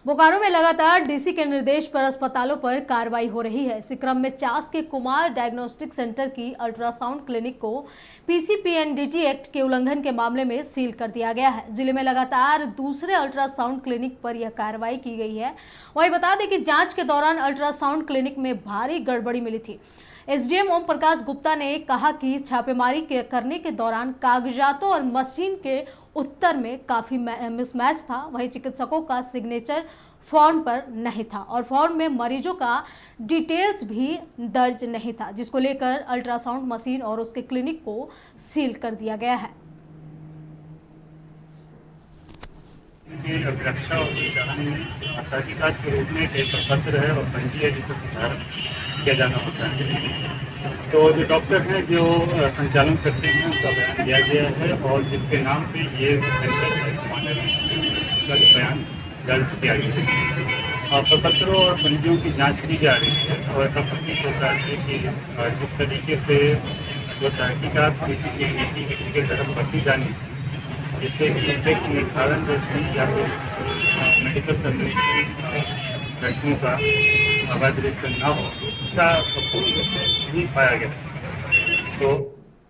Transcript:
बोकारो में लगातार डीसी के निर्देश पर अस्पतालों पर कार्रवाई हो रही है। इसी क्रम में चास के कुमार डायग्नोस्टिक सेंटर की अल्ट्रासाउंड क्लिनिक को पीसीपीएनडीटी एक्ट के उल्लंघन के मामले में सील कर दिया गया है। जिले में लगातार दूसरे अल्ट्रासाउंड क्लिनिक पर यह कार्रवाई की गई है। वहीं बता दें कि जांच के दौरान अल्ट्रासाउंड क्लिनिक में भारी गड़बड़ी मिली थी। एसडीएम ओम प्रकाश गुप्ता ने कहा कि छापेमारी करने के दौरान कागजातों और मशीन के उत्तर में काफी मिसमैच था। वहीं चिकित्सकों का सिग्नेचर फॉर्म पर नहीं था और फॉर्म में मरीजों का डिटेल्स भी दर्ज नहीं था, जिसको लेकर अल्ट्रासाउंड मशीन और उसके क्लिनिक को सील कर दिया गया है। अभिरक्षा और तहकीकात के रूप में एक पत्र है और पंजी है जिसका सुधार किया जाना होता है। तो जो डॉक्टर हैं जो संचालन करते हैं उसका बयान दिया गया है और जिसके नाम पे ये सेंटर है उसका बयान दर्ज किया गया है और प्रपत्रों और पंजियों की जांच की जा रही है। और ऐसा प्रतीत होता है कि जिस तरीके से जो तहकीकात किसी की नीति के तरफ बढ़ती जानी थी, जिससे कि सेक्स निर्धारण जैसी या फिर मेडिकल लड़कियों का अवैध रिएक्शन न हो, उसका पूर्ण रूप से नहीं पाया गया। तो